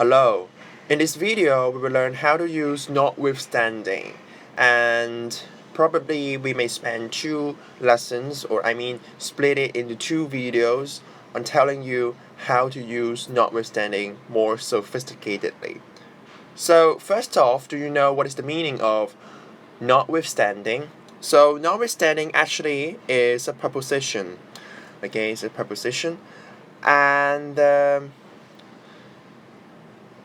Hello. In this video, we will learn how to use notwithstanding, and probably we may spend two lessons, or split it into two videos on telling you how to use notwithstanding more sophisticatedly. So, first off, do you know what is the meaning of notwithstanding? So, notwithstanding actually is a preposition. Okay, it's a preposition, and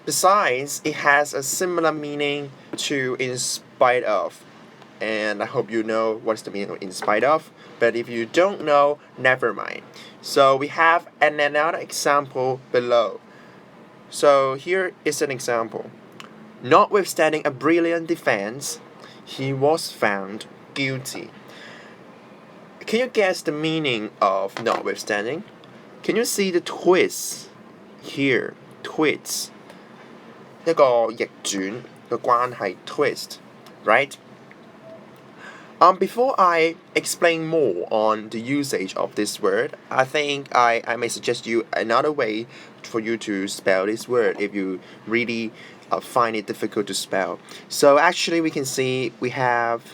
besides, it has a similar meaning to in spite of. And I hope you know what's the meaning of in spite of. But if you don't know, never mind. So we have another example below. So here is an example. Notwithstanding a brilliant defense, he was found guilty. Can you guess the meaning of notwithstanding? Can you see the twist here? Twist. 一個逆轉嘅關係 twist, right? Before I explain more on the usage of this word, I think I may suggest you another way for you to spell this word if you really find it difficult to spell. So actually we can see we have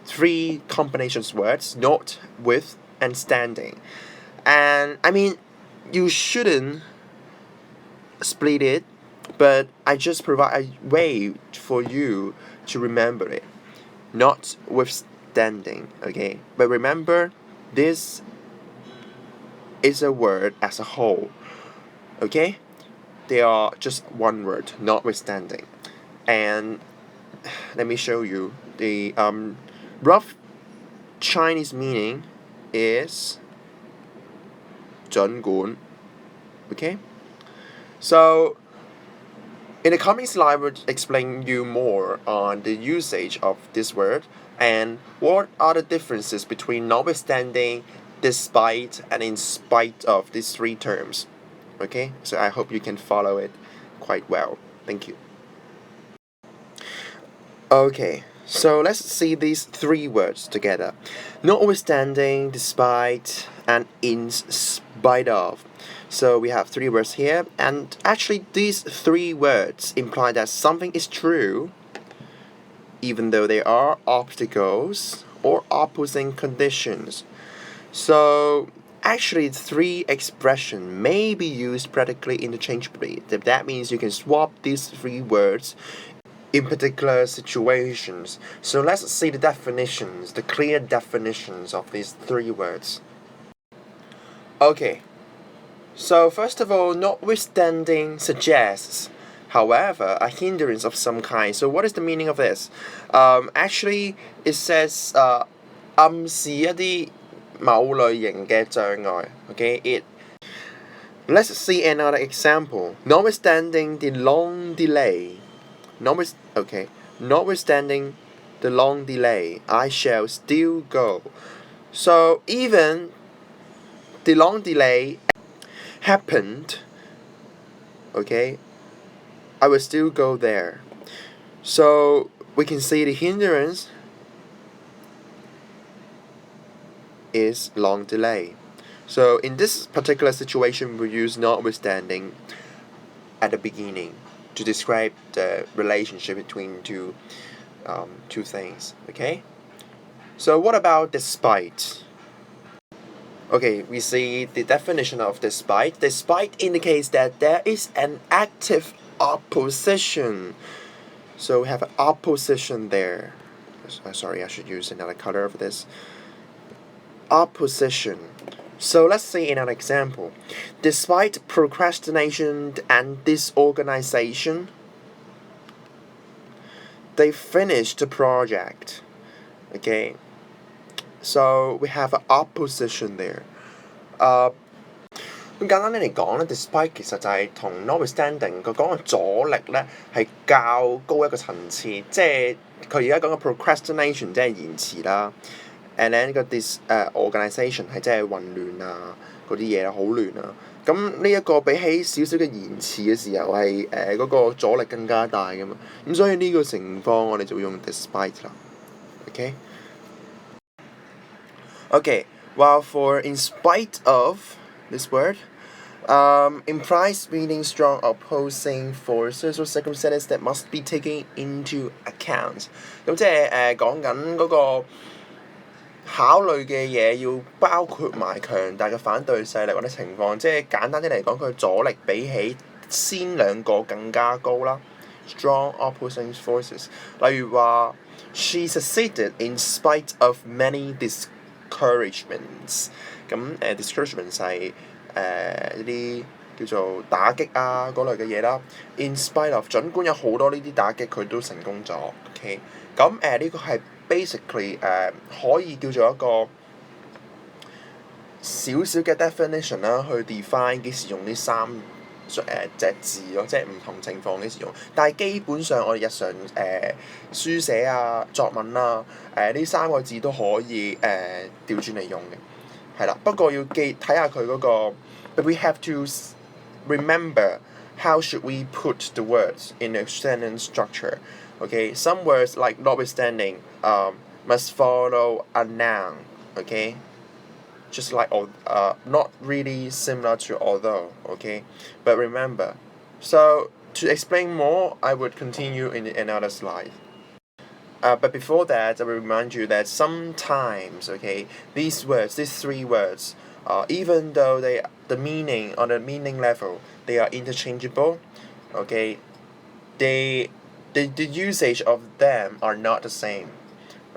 three combinations words, not, with, and standing. And you shouldn't split it, but I just provide a way for you to remember it. Notwithstanding, okay? But remember, this is a word as a whole, okay? They are just one word, notwithstanding. And let me show you the rough Chinese meaning is 尽管, okay? So in the coming slide, we'll explain you more on the usage of this word and what are the differences between notwithstanding, despite, and in spite of these three terms. Okay, so I hope you can follow it quite well. Thank you. Okay, so let's see these three words together. Notwithstanding, despite, and in spite of. So we have three words here, and actually these three words imply that something is true even though there are obstacles or opposing conditions. So actually three expressions may be used practically interchangeably. That means you can swap these three words in particular situations. So let's see the definitions, the clear definitions of these three words. Okay. So first of all, notwithstanding suggests, however, a hindrance of some kind. So what is the meaning of this? Actually, it says 暗示一啲某類型嘅障礙. Okay, let's see another example. Notwithstanding the long delay. Notwithstanding the long delay, I shall still go. So even the long delay happened, okay, I will still go there. So we can see the hindrance is long delay. So in this particular situation, we use notwithstanding at the beginning to describe the relationship between two things. Okay. So what about despite? Okay, we see the definition of despite. Despite indicates that there is an active opposition. So we have an opposition there. Sorry, I should use another color for this. Opposition. So let's see another example. Despite procrastination and disorganization, they finished the project. Okay. So we have an opposition there. 咁簡單啲嚟講咧 despite 其實就係同 notwithstanding 佢講嘅阻力咧係較高一個層次，即係佢而家講嘅 procrastination 即係延遲啦，and then 個 disorganization 係即係混亂啊嗰啲嘢好亂啊。咁呢一個比起少少嘅延遲嘅時候係嗰個阻力更加大噶嘛，咁所以呢個情況我哋就會用 despite 啦。Okay. Okay, well, for in spite of this word, Implies meaning strong opposing forces or circumstances that must be taken into account。咁即係講緊嗰個考慮嘅嘢要包括埋強大嘅反對勢力或者情況，即係簡單啲嚟講，佢阻力比起先兩個更加高啦。Strong opposing forces，例如話 She succeeded in spite of many discouragements。咁discouragement 係一啲叫做打擊啊嗰類嘅嘢啦。In spite of，儘管有好多呢啲打擊，佢都成功咗。OK，咁呢個係 basically 可以叫做一個少少嘅 definition 啦，去 define 幾時用呢隻字咯，即係唔同情況幾時用。但係基本上我哋日常書寫啊、作文啊呢三個字都可以調轉嚟用嘅，係啦。不過要睇下佢嗰個 ，but we have to remember how should we put the words in a sentence structure. Okay, some words like notwithstanding must follow a noun. Okay, just like not really similar to although. Okay, but remember. So to explain more, I would continue in another slide. But before that, I will remind you that sometimes, okay, these three words, even though the meaning on the meaning level, they are interchangeable, okay, the usage of them are not the same.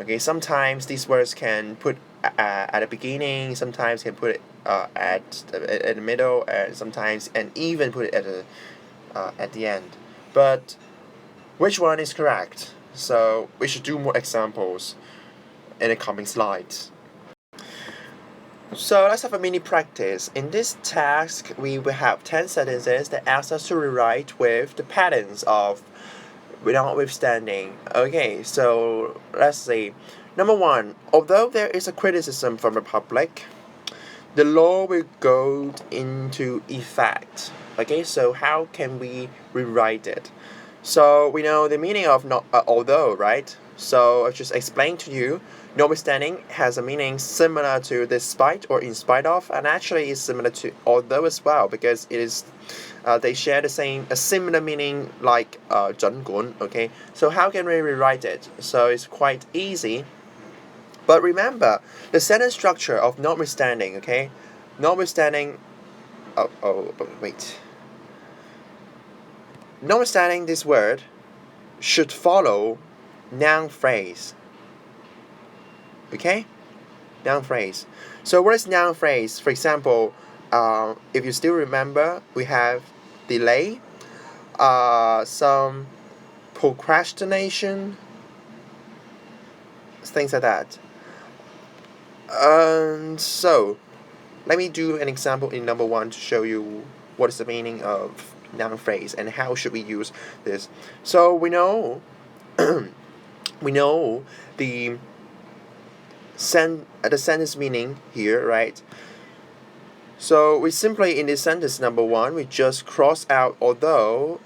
Okay, sometimes these words can put at the beginning, sometimes can put it at the middle, and even put it at the end. But which one is correct? So we should do more examples in the coming slides. So let's have a mini practice. In this task, we will have 10 sentences that ask us to rewrite with the patterns of notwithstanding. Okay, so let's see. Number 1, although there is a criticism from the public, the law will go into effect. Okay, so how can we rewrite it? So we know the meaning of although, right? So I just explained to you, notwithstanding has a meaning similar to despite or in spite of, and actually is similar to although as well because it is they share a similar meaning like 儘管. Okay, so how can we rewrite it? So it's quite easy. But remember the sentence structure of notwithstanding. Okay, notwithstanding. Wait. Notwithstanding this word should follow noun phrase. Okay? Noun phrase. So what is noun phrase? For example, if you still remember, we have delay, some procrastination, things like that. So let me do an example in number 1 to show you what is the meaning of noun phrase and how should we use this. So we know we know the sentence meaning here, right? So we simply in this sentence number 1 we just cross out although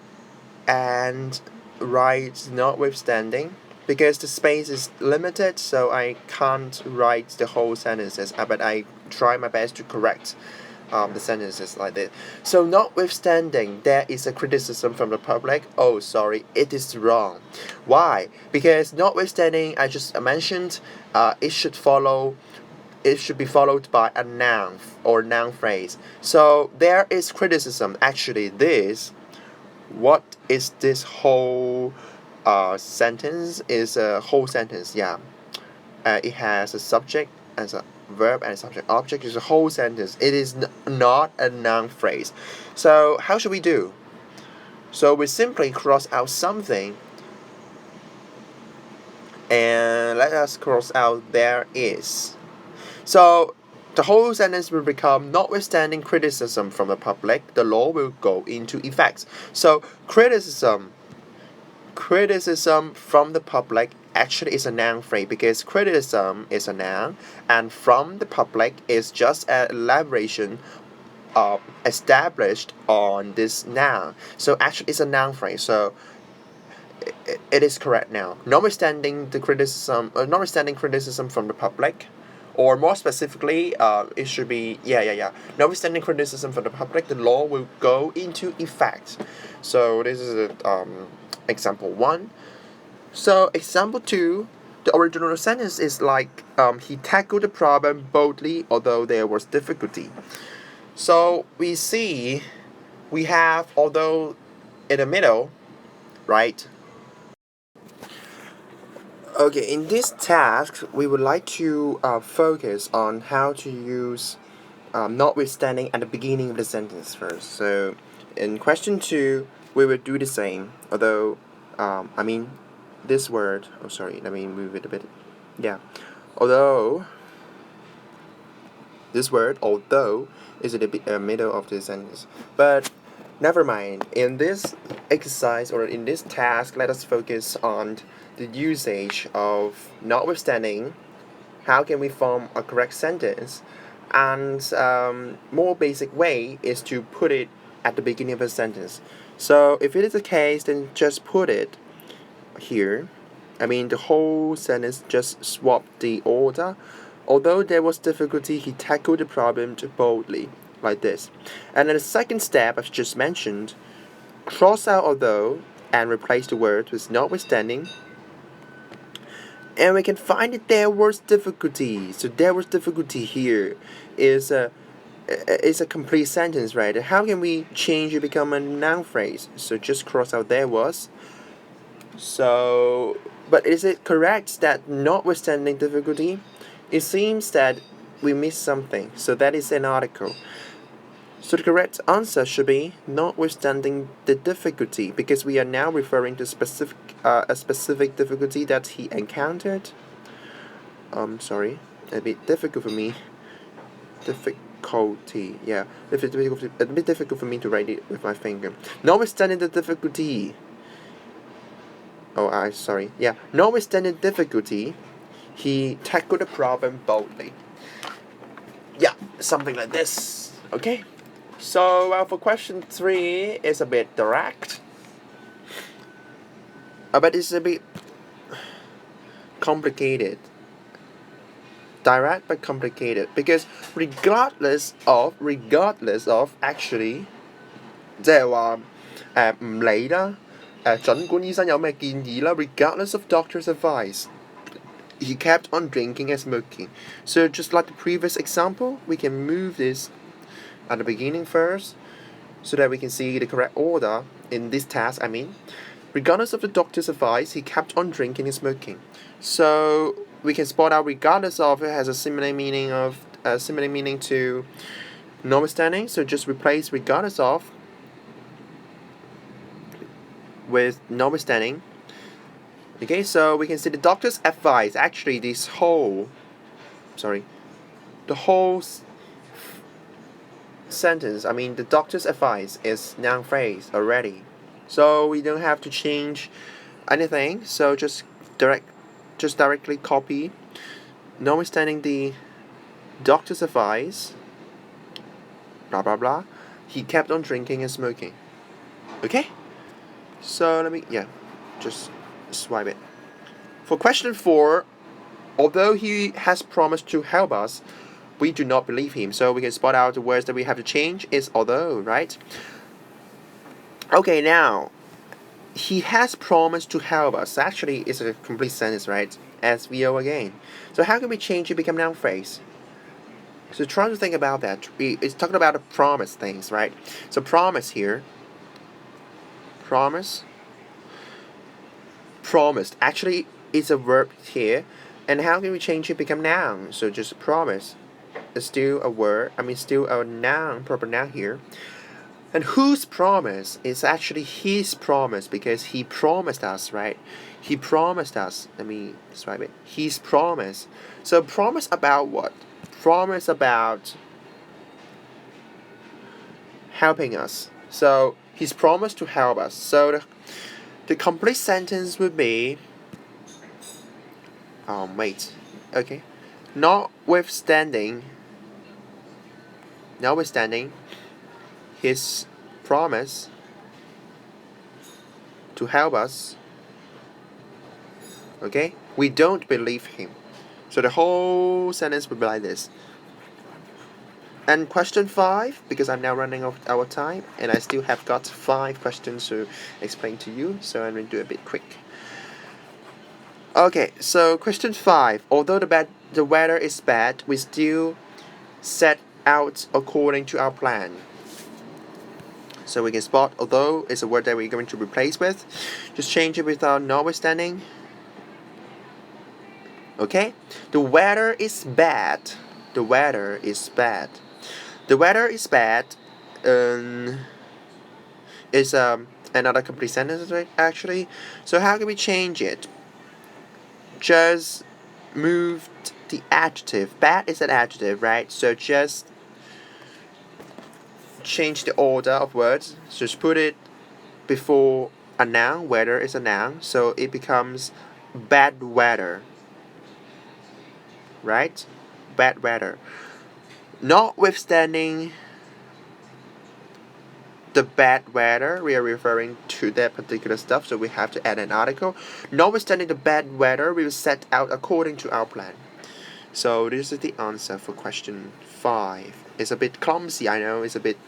and write notwithstanding because the space is limited, so I can't write the whole sentences, but I try my best to correct the sentences like this. So notwithstanding there is a criticism from the public, oh sorry, it is wrong. Why? Because notwithstanding, I just mentioned, it should be followed by a noun or noun phrase. So there is criticism. Actually, what is this whole sentence? Is a whole sentence, yeah. It has a subject as a verb and subject object is a whole sentence. It is not a noun phrase. So how should we do? So we simply cross out something and let us cross out there is. So the whole sentence will become notwithstanding criticism from the public, the law will go into effect. So criticism from the public actually is a noun phrase because criticism is a noun and from the public is just an elaboration established on this noun. So actually it's a noun phrase. So it is correct now. Notwithstanding criticism from the public Or more specifically, it should be, notwithstanding criticism from the public, the law will go into effect. So this is example 1. So example 2, the original sentence is like, he tackled the problem boldly although there was difficulty. So we see we have although in the middle, right? Okay, in this task, we would like to focus on how to use notwithstanding at the beginning of the sentence first. So, in question 2, we will do the same, although, this word, oh sorry, let me move it a bit. Yeah, although, this word, although, is in the middle of the sentence. But, never mind, in this exercise or in this task, let us focus on the usage of notwithstanding, how can we form a correct sentence, and more basic way is to put it at the beginning of a sentence. So if it is the case, then just put it here. The whole sentence, just swap the order. Although there was difficulty, he tackled the problem boldly, like this. And then the second step, as just mentioned, cross out although and replace the word with notwithstanding. And we can find that there was difficulty. So there was difficulty here is a complete sentence, right? How can we change it become a noun phrase? So just cross out there was. So, but is it correct that notwithstanding difficulty? It seems that we missed something. So that is an article. So the correct answer should be notwithstanding the difficulty, because we are now referring to a specific difficulty that he encountered. Sorry, a bit difficult for me. Difficulty, yeah, a bit difficult for me to write it with my finger. Notwithstanding the difficulty. Sorry, yeah. Notwithstanding difficulty, he tackled the problem boldly. Yeah, something like this. Okay. So for question 3, it's a bit direct, but it's a bit complicated. Direct but complicated, because regardless of actually 即係話唔理啦，儘管醫生有咩建議啦 regardless of doctor's advice, he kept on drinking and smoking. So just like the previous example, we can move this at the beginning first, so that we can see the correct order in this task. Regardless of the doctor's advice, he kept on drinking and smoking. So we can spot out regardless of it has a similar meaning to notwithstanding. So just replace regardless of with notwithstanding. Okay, so we can see the doctor's advice. Actually, the whole sentence, the doctor's advice is noun phrase already. So we don't have to change anything. So just directly copy, notwithstanding the doctor's advice, blah blah blah, he kept on drinking and smoking. Okay? So let me, just swipe it. For question 4, although he has promised to help us, we do not believe him. So we can spot out the words that we have to change is although, right? Okay, now, he has promised to help us. Actually, it's a complete sentence, right? SVO again. So how can we change it become noun phrase? So try to think about that. It's talking about the promise things, right? So promise here. Promised. Actually, it's a verb here. And how can we change it become noun? So just promise. It's still a word. Still a noun, proper noun here. And whose promise is actually his promise, because he promised us, right? He promised us. Let me describe it. His promise. So promise about what? Promise about helping us. So his promise to help us. So the complete sentence would be okay. Notwithstanding his promise to help us, okay, we don't believe him. So the whole sentence will be like this. And question 5, because I'm now running out of time and I still have got 5 questions to explain to you, so I'm going to do a bit quick. Okay, so question 5. Although the weather is bad, we still set out according to our plan. So we can spot although is a word that we're going to replace with. Just change it without notwithstanding. Okay? The weather is bad. The weather is bad. The weather is bad is another complete sentence actually. So how can we change it? Just move the adjective. Bad is an adjective, right? So just change the order of words. Just put it before a noun. Weather is a noun, so it becomes bad weather. Right? Bad weather. Notwithstanding the bad weather, we are referring to that particular stuff, so we have to add an article. Notwithstanding the bad weather, we will set out according to our plan. So this is the answer for question 5. It's a bit clumsy, I know, it's a bit,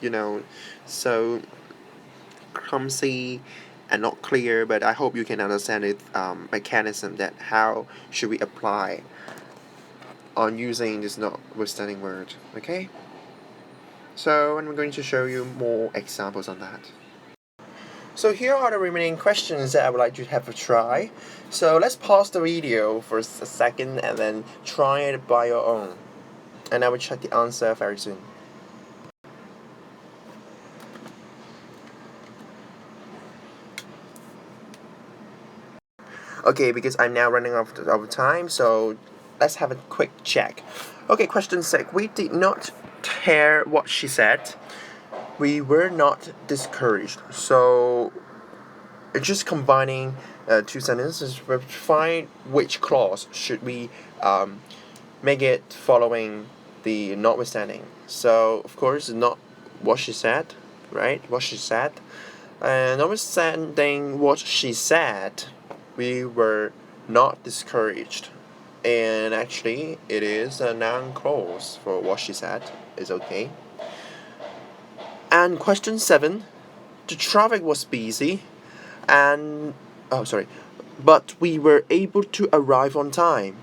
so clumsy and not clear, but I hope you can understand it mechanism that how should we apply on using this notwithstanding word. Okay? So I'm going to show you more examples on that. So here are the remaining questions that I would like you to have a try. So let's pause the video for a second and then try it by your own. And I will check the answer very soon. Okay, because I'm now running out of time, so let's have a quick check. Okay, question 6. We did not care what she said. We were not discouraged. So it's just combining 2 sentences. We find which clause should we make it following the notwithstanding. So of course not what she said, right? What she said. Notwithstanding what she said, we were not discouraged. And actually, it is a noun clause for what she said. It's okay. And question 7, the traffic was busy, but we were able to arrive on time.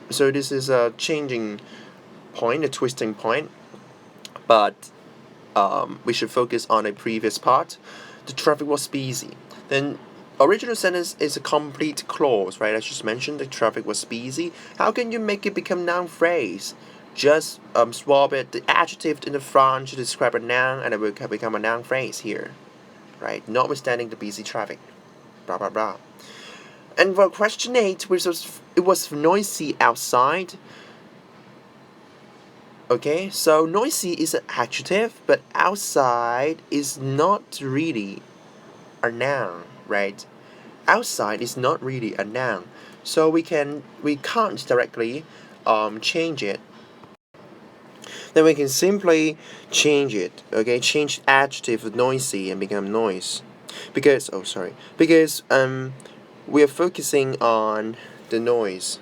So this is a changing point, a twisting point. But we should focus on a previous part. The traffic was busy. Then original sentence is a complete clause, right? I just mentioned the traffic was busy. How can you make it become noun phrase? Just swap it, the adjective in the front to describe a noun, and it will become a noun phrase here, right? Notwithstanding the busy traffic, blah blah blah. And for question 8, it was noisy outside. Okay, so noisy is an adjective, but outside is not really a noun, right? Outside is not really a noun, so we can't directly change it. Then we can simply change it. Okay, change adjective noisy and become noise, because we are focusing on the noise.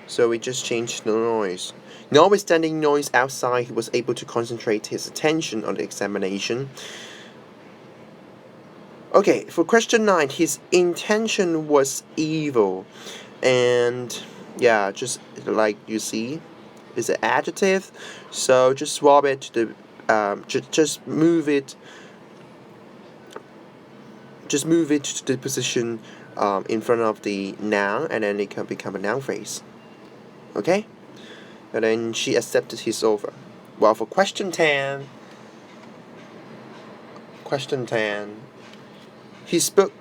So we just changed the noise. Notwithstanding noise outside, he was able to concentrate his attention on the examination. Okay, for question 9, his intention was evil. And yeah, just like you see, it's an adjective. So just swap it to the just move it to the position in front of the noun, and then it can become a noun phrase. Okay? And then she accepted his offer. Well, for question 10, he spoke.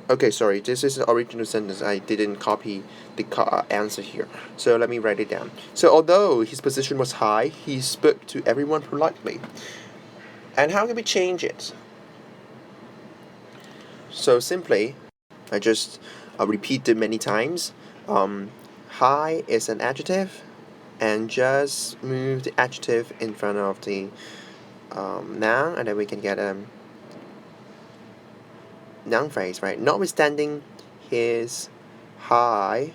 Okay, sorry, this is the original sentence. I didn't copy the answer here. So let me write it down. So although his position was high, he spoke to everyone politely. And how can we change it? So simply, I just repeat it many times. High is an adjective, and just move the adjective in front of the noun, and then we can get a noun phrase, right? Notwithstanding his high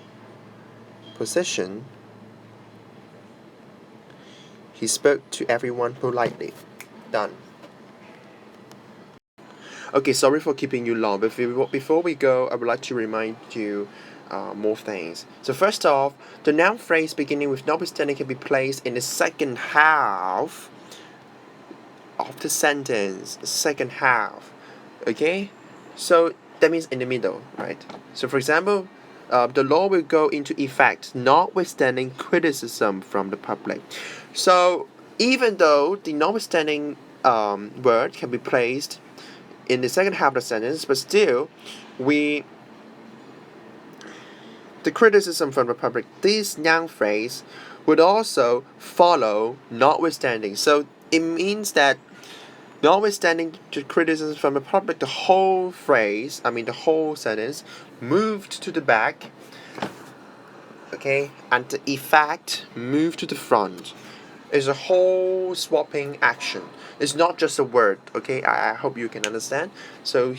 preposition. He spoke to everyone politely. Done. Okay, sorry for keeping you long, but before we go, I would like to remind you more things. So first off, the noun phrase beginning with notwithstanding can be placed in the second half of the sentence. Second half. Okay? So that means in the middle, right? So for example, the law will go into effect notwithstanding criticism from the public. So even though the notwithstanding word can be placed in the second half of the sentence, but still, the criticism from the public, this noun phrase would also follow notwithstanding. So it means that notwithstanding the criticism from the public, the whole phrase, the whole sentence, moved to the back, okay, and the effect moved to the front. It's a whole swapping action. It's not just a word, okay? I hope you can understand. So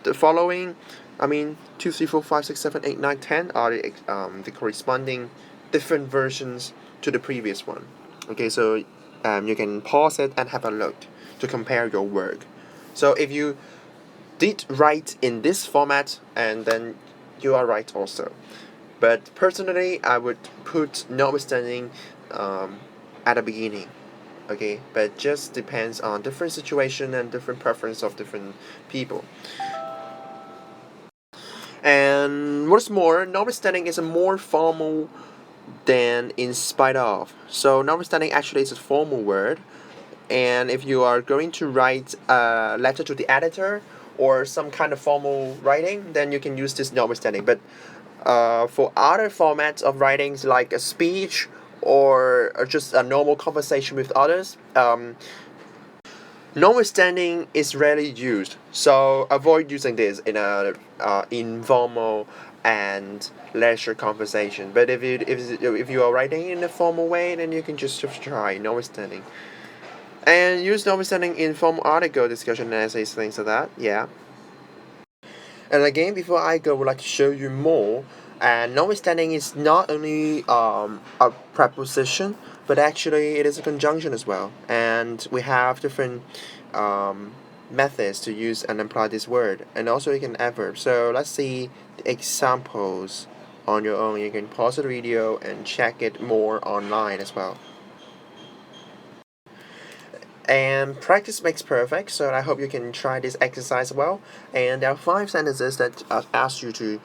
the following, 2, 3, 4, 5, 6, 7, 8, 9, 10 are the corresponding different versions to the previous one. Okay, so you can pause it and have a look to compare your work. So if you did write in this format, and then you are right also. But personally, I would put notwithstanding at the beginning, okay, but just depends on different situation and different preference of different people. And what's more, notwithstanding is a more formal than in spite of. So notwithstanding actually is a formal word, and if you are going to write a letter to the editor or some kind of formal writing, then you can use this notwithstanding. But for other formats of writings like a speech or just a normal conversation with others, notwithstanding is rarely used. So avoid using this in a informal and leisure conversation. But if you are writing in a formal way, then you can just try notwithstanding. And use notwithstanding in formal article discussion essays, things like that. Yeah. And again, before I go, I would like to show you more. And notwithstanding is not only a preposition, but actually it is a conjunction as well. And we have different methods to use and apply this word. And also you can adverb. So let's see the examples on your own. You can pause the video and check it more online as well. And practice makes perfect, so I hope you can try this exercise well. And there are 5 sentences that ask you to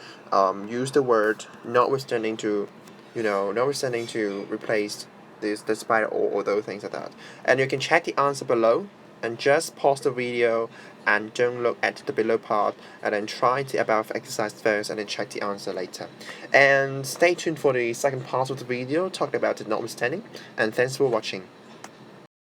use the word notwithstanding to, notwithstanding to replace this despite or those things like that. And you can check the answer below, and just pause the video and don't look at the below part, and then try the above exercise first and then check the answer later. And stay tuned for the second part of the video talking about the notwithstanding, and thanks for watching.